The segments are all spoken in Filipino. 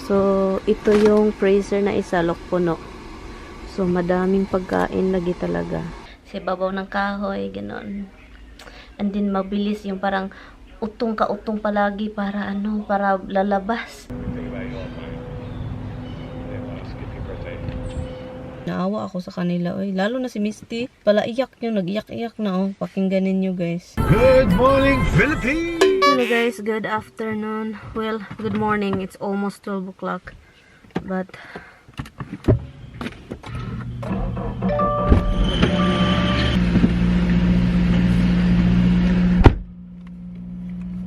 So, ito yung freezer na isa, puno. So, madaming pagkain lagi talaga. Sa babaw ng kahoy, gano'n. And then, mabilis yung parang utong ka utong palagi para ano, para lalabas. Naawa ako sa kanila, oy. Lalo na si Misty. Palaiyak nyo, nag-iyak-iyak na, oh. Pakinggan ninyo, guys. Good morning, Philippines! Hello, guys. Good afternoon. Well, good morning. It's almost 12 o'clock. But...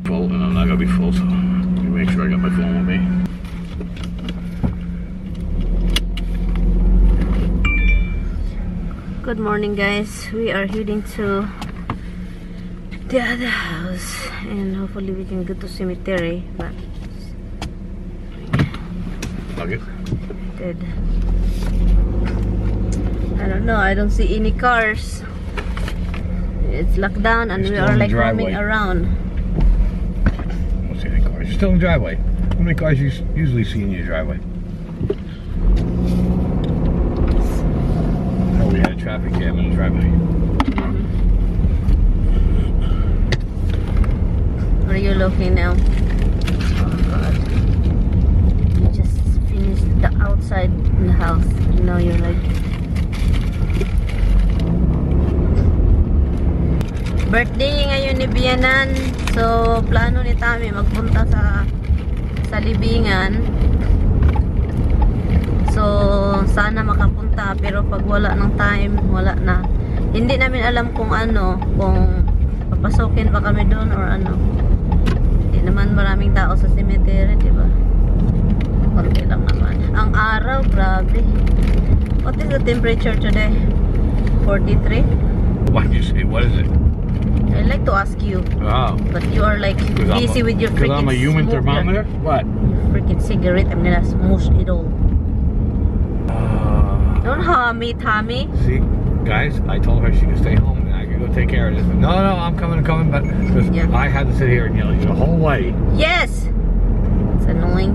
full, and I'm not gonna be full, so let me make sure I got my phone with me. Good morning, guys. We are heading to the other house, and hopefully we can go to cemetery. But Okay. good. I don't know. I don't see any cars. It's locked down, and we Still are in the like roaming driveway. around. I don't see any cars. You're still in the driveway. How many cars you usually see in your driveway? Oh, we had a traffic jam in the driveway. Where are you looking now? Oh God! You just finished the outside in the house. You know, you're like. Birthday ngayon ni Bianan. So, plano ni Tami magpunta sa libingan. So, sana makapunta. Pero pag wala ng time, wala na. Hindi namin alam kung ano, kung papasokin pa kami doon or ano. Hindi naman maraming tao sa cemetery, di ba? Konti lang naman. Ang araw, grabe. What is the temperature today? 43? Why did you say? What is it? I like to ask you, Oh. but you are like busy with your freaking I'm a human smoke, thermometer? What? freaking cigarette. I'm gonna smoosh it all. Don't harm me, Tommy. See, guys, I told her she could stay home and I could go take care of this. But no, I'm coming, but because Yeah. I had to sit here and yell at you the whole way. Yes! It's annoying.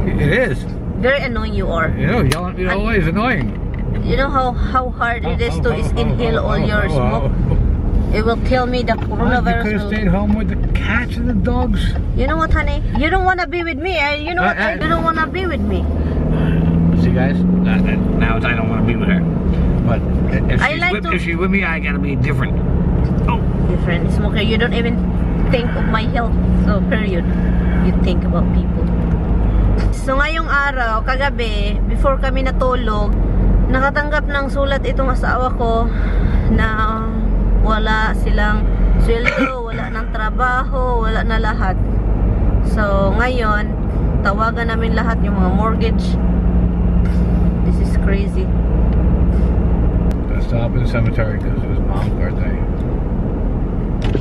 It is. Very annoying you are. You know, yelling at me the whole way is annoying. You know how hard it is to inhale all your smoke? It will kill me. The You coronavirus could have will... stayed home with the cats and the dogs. You know what, honey? You don't want to be with me. You know what? You don't want to be with me. See, guys, now I don't want to be with her. But if she's with me, I gotta be different. Oh, Different smoker. You don't even think of my health. So, period. You think about people. So, ngayong araw, kagabi, before kami natulog, nakatanggap ng sulat itong asawa ko na wala silang sweldo, wala ng trabaho, wala na lahat. So, ngayon, tawagan namin lahat yung mga mortgage. This is crazy. let's stop in the cemetery because it was Mom's birthday.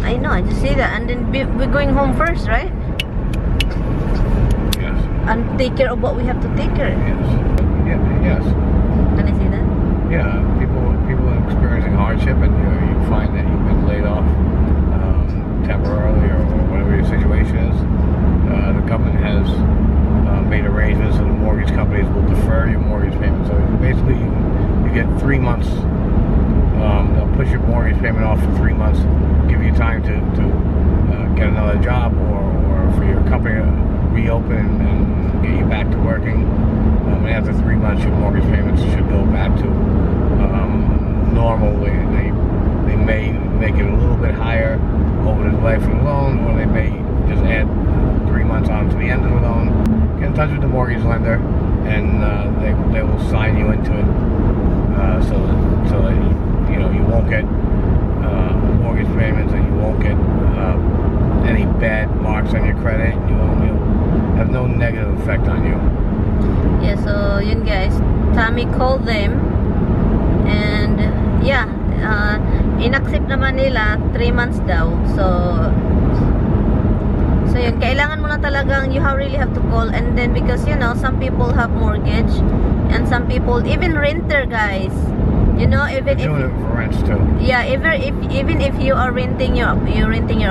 I know, I just see that. And then we're going home first, right? Yes. And take care of what we have to take care of. Yes. Yes. Can I see that? Yeah. People experiencing hardship, and you find that you've been laid off temporarily or whatever your situation is. The government has made arrangements, and the mortgage companies will defer your mortgage payment. So basically, you get 3 months. They'll push your mortgage payment off for 3 months, give you time to get another job, or for your company to reopen and get you back to working. And after 3 months, your mortgage payments should go back to normal. They may make it a little bit higher over the life of the loan, or they may just add 3 months on to the end of the loan. Get in touch with the mortgage lender, and they will sign you into it, so that you won't get mortgage payments, and you won't get any bad marks on your credit. You'll have no negative effect on you. Yeah, so yun guys, Tommy called them, and yeah, in-accept naman nila 3 months daw. So yun, kailangan mo na talagang, you really have to call. And then because some people have mortgage, and some people even renter, guys. Even if doing it for rents too. Yeah, even if you are renting your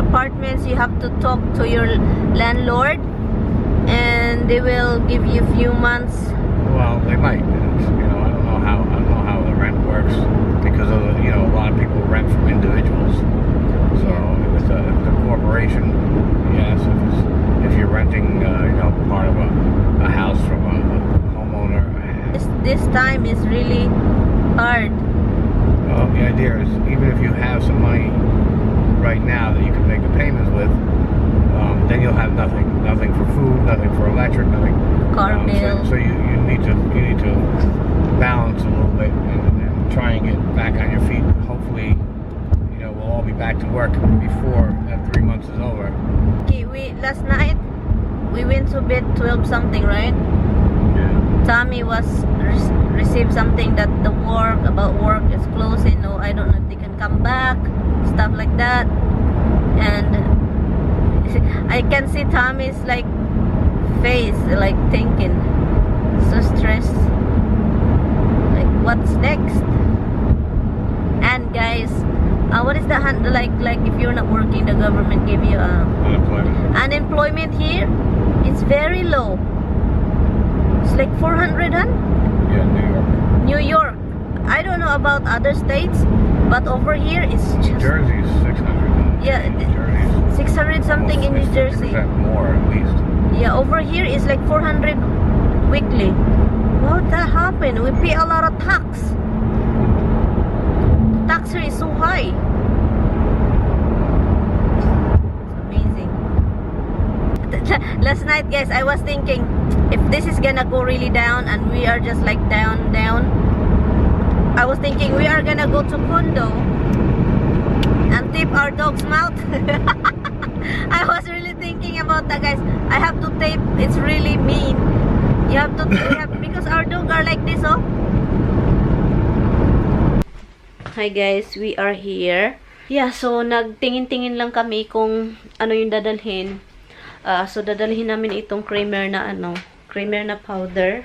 apartments, you have to talk to your landlord. And and they will give you a few months. Well, they might. I don't know how the rent works because of a lot of people rent from individuals. So if it's a corporation, yes. If you're renting, part of a house from a homeowner. This time is really hard. Well, the idea is even if you have some money right now that you can make the payments with, then you'll have nothing for food, nothing for electric, nothing. Car bill. So you need to balance a little bit and try and get back on your feet. Hopefully, we'll all be back to work before that 3 months is over. Okay, last night we went to bed 12 something, right? Yeah. Tommy was received something that the work is closing. No, I don't know if they can come back, stuff like that. And I can see Tommy's face thinking, so stressed, what's next. And guys, what is the like if you're not working, the government give you unemployment here. It's very low. It's like 400, huh? Yeah, New York. I don't know about other states, but over here it's just Jersey's 600. Yeah, Jersey's 600 something in New Jersey. 50% more at least. Yeah, over here is like 400 weekly. How that happened? We pay a lot of tax. Tax here is so high. It's amazing. Last night, guys, I was thinking if this is gonna go really down and we are just down, I was thinking we are gonna go to condo and tape our dog's mouth. I was really thinking about that, guys. I have to tape. It's really mean. You have to because our dog are like this, oh. Hi guys, we are here. Yeah, so nagtingin-tingin lang kami kung ano yung dadalhin. So dadalhin namin itong creamer na powder.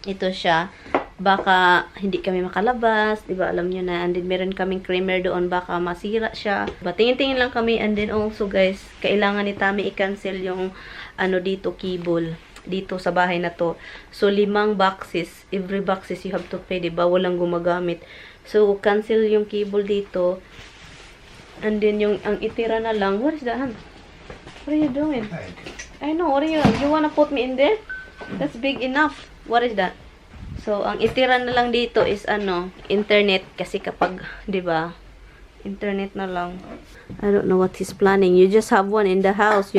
Ito siya. Baka hindi kami makalabas, 'di ba? Alam niyo na. And then meron kaming creamer doon, baka masira siya. Tingin-tingin lang kami. And then also guys, kailangan ni Tami i-cancel yung dito cable dito sa bahay na to. So 5 boxes, every boxes you have to pay, 'di ba? Walang gumagamit. So cancel yung cable dito. And then ang itira na lang. What is that? What are you doing? I know. What are you wanna put me in there? That's big enough. What is that? So, ang itira na lang dito is internet. Kasi kapag, di ba, internet na lang. I don't know what he's planning. You just have one in the house,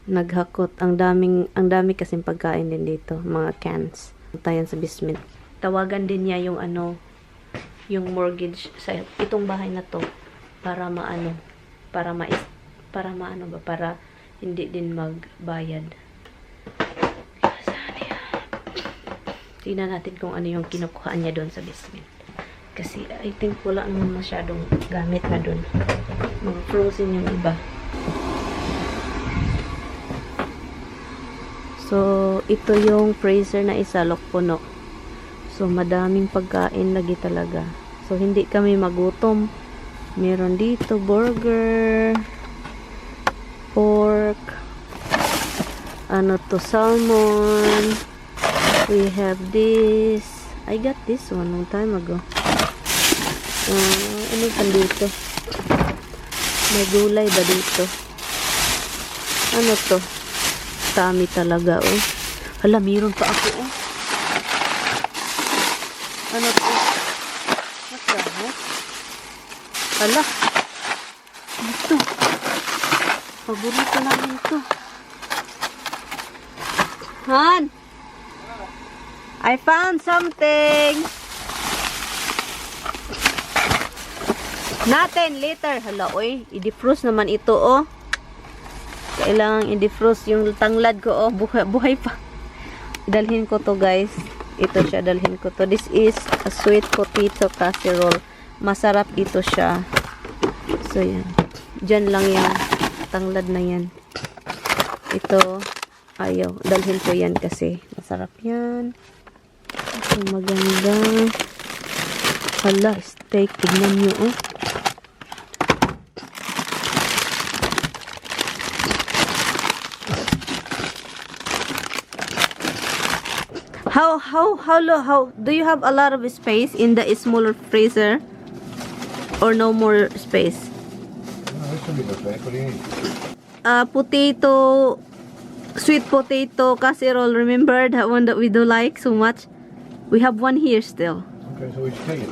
Naghakot. Ang dami kasing pagkain din dito. Mga cans. Tayan sa basement. Tawagan din niya yung yung mortgage sa itong bahay na to. Para para hindi din magbayad. Tingnan natin kung ano yung kinukuhaan niya doon sa basement. Kasi I think wala naman masyadong gamit na doon. Mga frozen yung iba. So, ito yung freezer na isa, lokpuno. So, madaming pagkain lagi talaga. So, hindi kami magutom. Meron dito, burger, pork, salmon. We have this. I got this one long time ago. Ano pa dito? May gulay ba dito? Ano to? Dami talaga, oh. Hala, meron pa ako, oh. Ano to? What the heck? Hala. Ito. Paborito namin ito. Han! I found something. Natin later. Hala, oy. I-defrost naman ito, oh. Kailangan i-defrost yung tanglad ko, oh. Buhay pa. Dalhin ko to, guys. Ito siya, dalhin ko to. This is a sweet potato casserole. Masarap ito siya. So, yan. Diyan lang yan. Tanglad na yan. Ito, ayaw. Dalhin ko yan kasi masarap yan. Ito, maganda. Hala, steak. Tignan nyo, oh. How do you have a lot of space in the smaller freezer or no more space? No, this should be the best. What do you need? Potato, sweet potato casserole. Remember that one that we do like so much? We have one here still. Okay, so we should take it.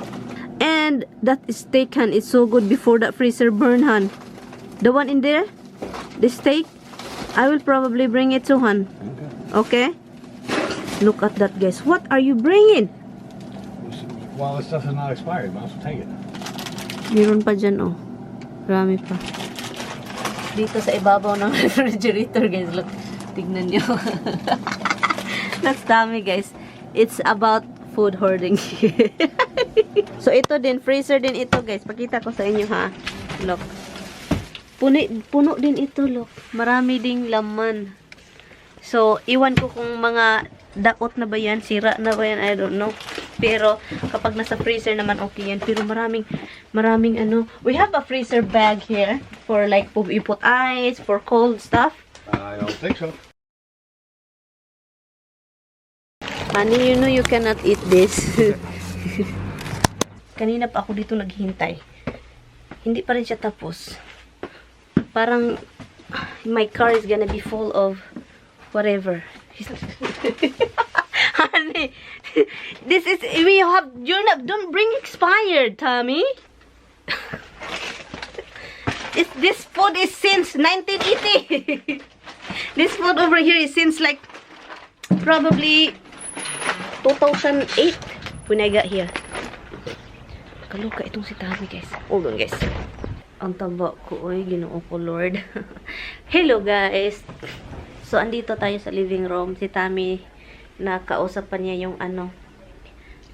And that steak, Han, it's so good before that freezer burn, Han. The one in there, the steak, I will probably bring it to Han. Okay. Okay? Look at that, guys. What are you bringing? Well, this stuff is not expired. Might as well take it. Meron pa dyan, oh. Marami pa. Dito sa ibabaw ng refrigerator, guys. Look, tignan nyo. That's dami, guys. It's about food hoarding. So, ito din. Freezer din ito, guys. Pakita ko sa inyo, ha. Look. Puno din ito, look. Marami ding laman. So, iwan ko kung mga dakot na ba yan, sira na ba yan, I don't know. Pero, kapag nasa freezer naman, okay yan. Pero maraming ano. We have a freezer bag here for like, you put ice, for cold stuff. I don't think so. Honey, you know you cannot eat this. Kanina pa ako dito naghihintay. Hindi pa rin siya tapos. Parang, my car is gonna be full of whatever. Honey, this is, don't bring expired, Tommy. This food is since 1980. This food over here is since like probably 2008 when I got here. Kaluka itong si Tommy, guys. Hold on, guys. Ang taba ko, oy, Ginoo ko, Lord. Hello, guys. So, andito tayo sa living room. Si Tommy, nakausapan niya yung ano.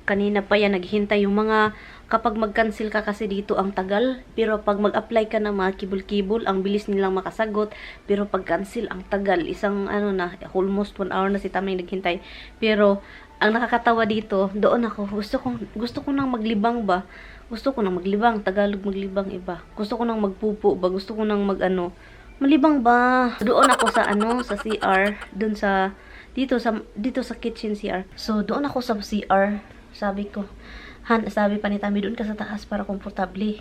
Kanina pa yan, naghintay yung mga, kapag mag-cancel ka kasi dito, ang tagal. Pero pag mag-apply ka ng mga kibul-kibul, ang bilis nilang makasagot. Pero pag cancel, ang tagal. Isang, ano na, almost 1 hour na si Tommy naghintay. Pero, ang nakakatawa dito, doon ako, gusto ko nang maglibang ba? Gusto ko nang maglibang, Tagalog maglibang iba. Gusto ko nang magpupo ba? Gusto ko nang mag-ano, malibang ba? Doon ako sa ano, sa CR, doon sa dito sa kitchen CR. So doon ako sa CR. Sabi ko, sabi pa ni Tommy, doon ka sa taas para komportable.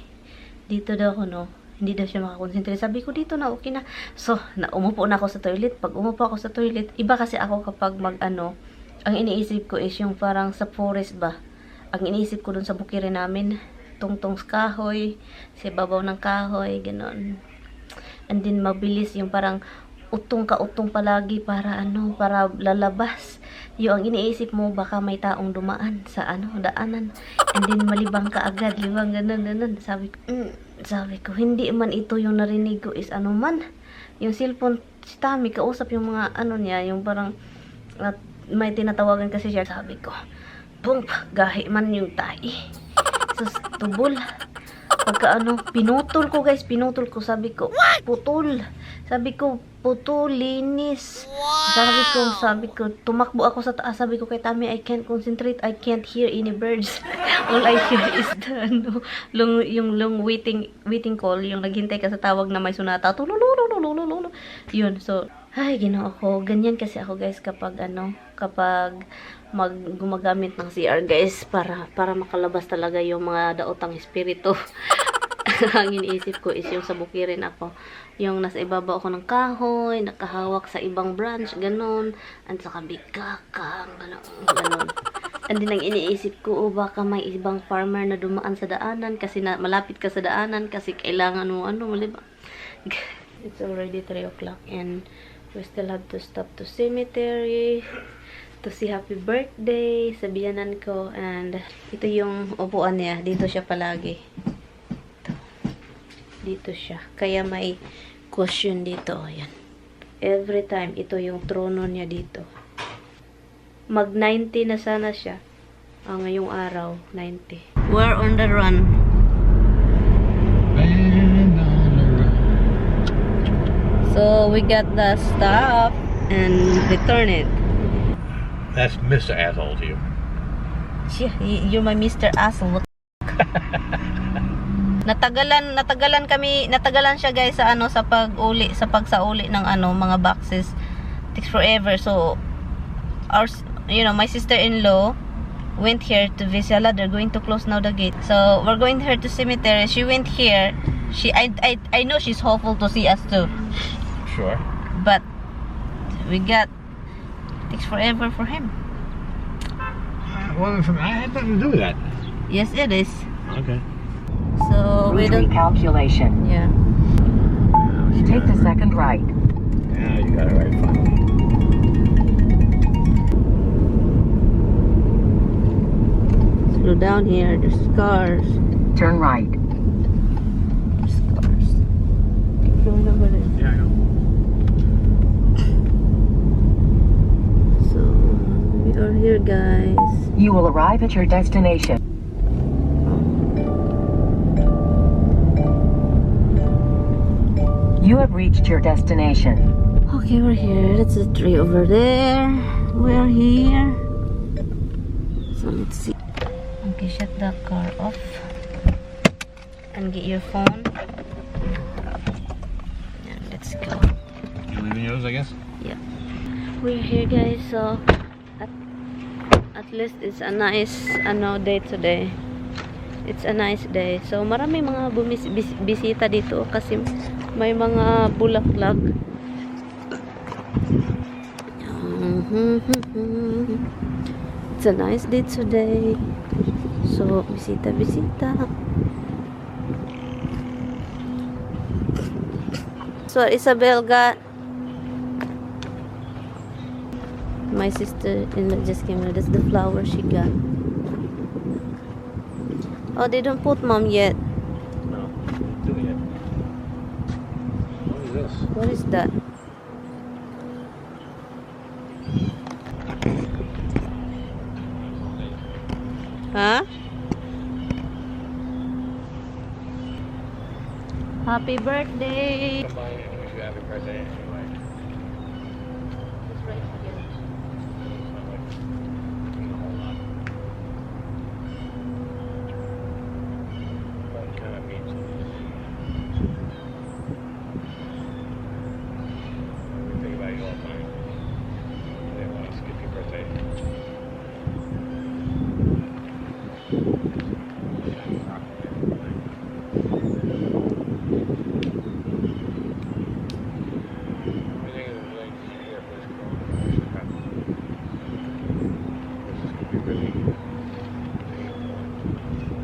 Dito daw ako, no. Hindi daw siya makakonsentrate. Sabi ko, dito na, okay na. So, umupo na ako sa toilet. Pag umupo ako sa toilet, iba kasi ako kapag mag-ano, ang iniisip ko is yung parang sa forest ba. Ang iniisip ko doon sa bukirin namin, tungtong kahoy, sa babaw ng kahoy, gano'n. And then mabilis yung parang utong palagi para ano, para lalabas. Yung ang iniisip mo, baka may taong dumaan sa ano, daanan. And then malibang ka agad, libang ganun. Sabi ko, hindi man ito yung narinig ko is ano man. Yung cellphone, si Tommy, kausap yung mga ano niya, yung parang may tinatawagan kasi siya. Sabi ko, boom, gahi man yung tai. Sus, tubol. Pagka ano, pinutol ko, guys, sabi ko, putol. Sabi ko, putol, linis. Sabi ko, tumakbo ako sa taas. Sabi ko kay Tommy, I can't concentrate, I can't hear any birds. All I hear is the, ano, yung long waiting call, yung naghintay ka sa tawag na may sunata. Tulululululululu. Yun, so, ay, Ginoo ko. Ganyan kasi ako, guys, kapag gumagamit ng CR, guys, para makalabas talaga yung mga daotang espiritu. Ang iniisip ko is yung sa bukirin ako, yung nasa ibabaw ako ng kahoy, nakahawak sa ibang branch, ganon, at saka bigakang, ganon. And then ang iniisip ko, baka may ibang farmer na dumaan sa daanan, kasi malapit ka sa daanan, kasi kailangan mo, malibang. It's already 3 o'clock, and we still have to stop to cemetery to see happy birthday sa biyanan ko. And ito yung upuan niya, dito siya palagi, dito siya, kaya may cushion dito. Ayan, every time ito yung trono niya dito. Mag 90 na sana siya ngayong araw, 90. We're on the run. So we got the stuff and return it. That's Mr. Asshole to you. You're my Mr. Asshole. Natagalan siya, guys, sa ano, sa pagsauli ng ano, mga boxes. Takes forever. So you know, my sister-in-law went here to visit. They're going to close now the gate. So we're going her to cemetery. She went here. I know she's hopeful to see us too. Sure. But it takes forever for him. Well, I had nothing to do with that. Yes, it is. Okay. So we don't. Recalculation. Yeah. Take the second right. Yeah, you got it right finally. Slow down here. There's cars. Turn right. There's cars. Keep going over there. Yeah, I know. So we are here, guys. You will arrive at your destination. You have reached your destination. Okay, we're here. That's the tree over there. We're here. So let's see. Okay, shut the car off. And get your phone. And let's go. You leaving yours, I guess? Yeah. We're here, guys. So at least it's a nice day today. It's a nice day. So marami mga bisita dito kasi may mga bulaklak. It's a nice day today. So bisita. So Isabel got my sister-in-law just came here. That's the flower she got. Oh, they don't put mom yet. No, doing it. What is this? What is that? Huh? Happy birthday! Come by and wish you happy birthday anyway. It's right here. It's not like doing a whole lot. But it kind of means something. We think about you all the time. They want to skip your birthday.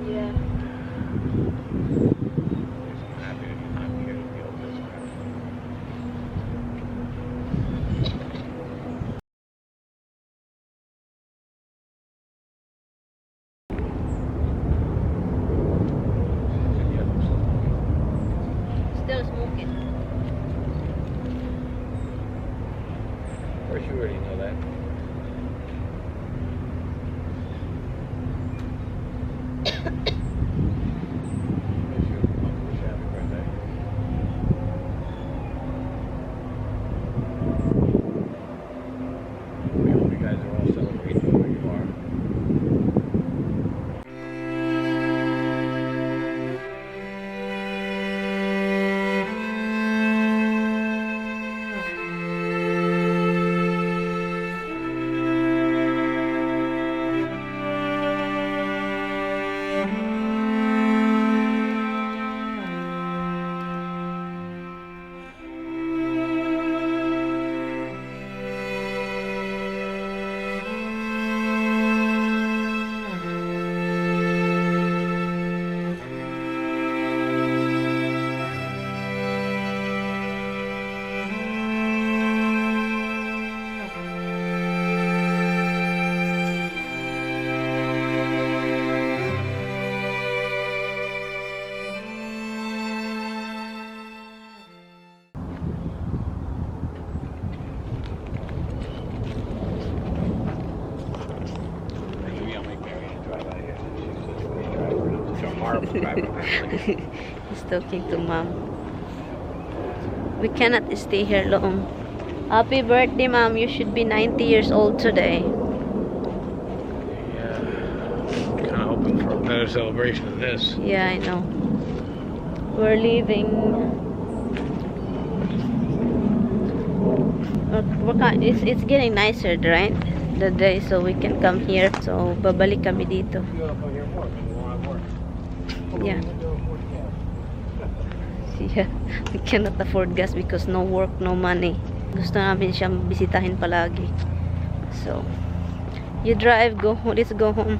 Yeah. Still smoking. Of course, you already know that. Wish you happy birthday. We hope you guys are all celebrating where you are. Maybe I'll make Maryann drive out here. She's such a great driver. Such a marvel driver, actually. He's talking to mom. We cannot stay here long. Happy birthday, mom. You should be 90 years old today. Yeah. Kind of hoping for a better celebration than this. Yeah, I know. We're leaving. It's getting nicer, right? the day so we can come here. So, babalik kami dito. Yeah. Yeah. We cannot afford gas because no work, no money. Gusto namin siyang bisitahin palagi. So, you drive, go home. Let's go home.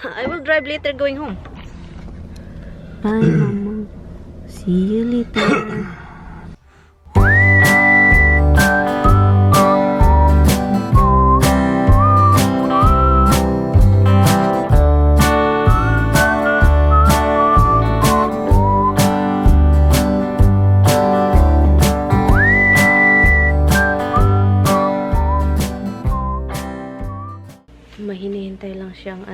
I will drive later going home. Bye, Mama. See you later. Hinihintay lang siyang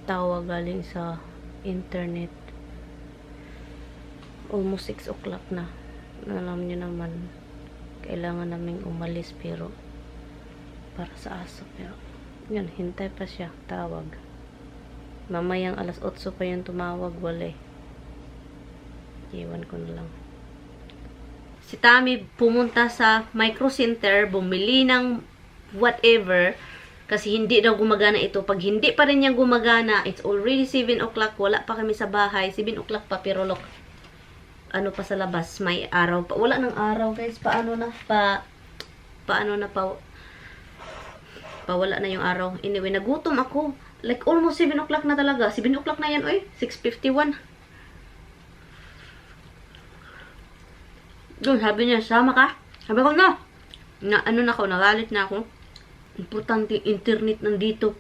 tawag galing sa internet. Almost 6 o'clock na. Alam niyo naman, kailangan naming umalis pero para sa aso. Pero yun, hintay pa siya, tawag. Mamayang alas 8 pa yung tumawag, wala eh. Iwan ko na lang. Si Tami pumunta sa micro center, bumili ng whatever, kasi hindi daw gumagana ito. Pag hindi pa rin yan gumagana, it's already 7 o'clock, wala pa kami sa bahay. 7 o'clock pa, pero look, ano pa sa labas, may araw pa. Wala ng araw, guys. Paano na wala na yung araw. Anyway, nagutom ako. Like, almost 7 o'clock na talaga. 7 o'clock na yan, oy. 6:51. Doon, sabi niya, sama ka? Sabi ko, no. Nagalit na ako. Importante, internet nandito.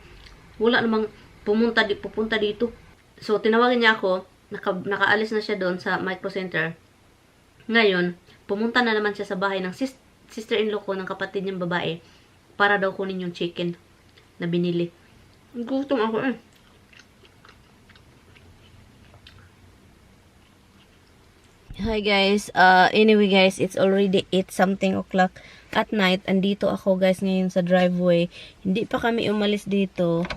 Wala namang pupunta dito. So, tinawagan niya ako. Nakaalis na siya doon sa micro center. Ngayon, pumunta na naman siya sa bahay ng sister-in-law ko, ng kapatid niyang babae, para daw kunin yung chicken na binili. Gutom ako eh. Hi guys, anyway guys, it's already 8 something o'clock at night. Andito ako guys ngayon sa driveway. Hindi pa kami umalis dito.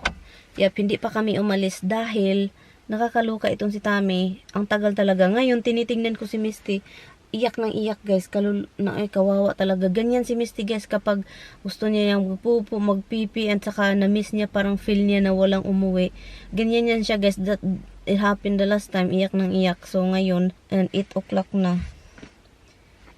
Yep, hindi pa kami umalis dahil nakakaluka itong si Tami. Ang tagal talaga. Ngayon, tinitingnan ko si Misty. Iyak ng iyak guys. Kawawa talaga. Ganyan si Misty guys kapag gusto niya yung pupo, magpipi, at saka na-miss niya, parang feel niya na walang umuwi. Ganyan yan siya guys. It happened the last time. Iyak ng iyak. So ngayon, 8 o'clock na.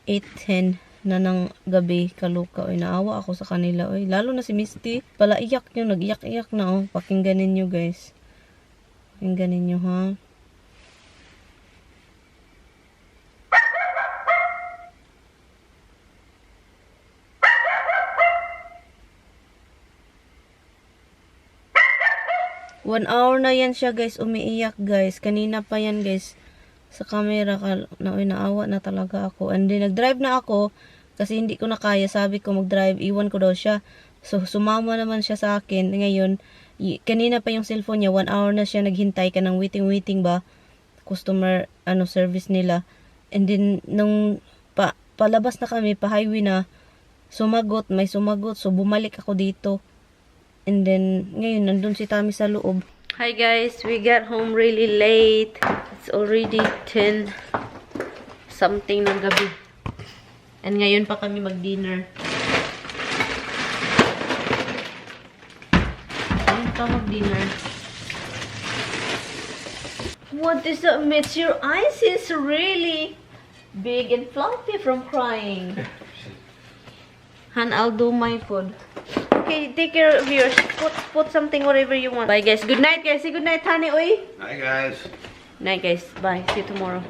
8:10 na ng gabi. Kaluka. Oy, naawa ako sa kanila. Oy, lalo na si Misty. Pala iyak nyo. Nag-iyak-iyak na. Oh. Pakingganin nyo guys. Pakingganin nyo ha. One hour na yan siya guys, umiiyak guys. Kanina pa yan guys, sa camera naawa na talaga ako. And then nag-drive na ako, kasi hindi ko na kaya. Sabi ko mag-drive, iwan ko daw siya. So sumama naman siya sa akin. Ngayon, kanina pa yung cellphone niya, 1 hour na siya naghintay ka ng waiting ba, customer service nila. And then nung palabas na kami, pa highway na, may sumagot. So bumalik ako dito. And then, ngayon, nandun si Tami sa loob. Hi guys, we got home really late. It's already 10 something ng gabi. And ngayon pa kami mag-dinner. Ngayon pa mag-dinner. What is that? Mitch, your eyes is really big and fluffy from crying. Han, I'll do my food. Okay, take care of yours. Put something whatever you want. Bye guys. Good night guys. Say good night, honey. Oi. Hi guys. Night guys. Bye. See you tomorrow.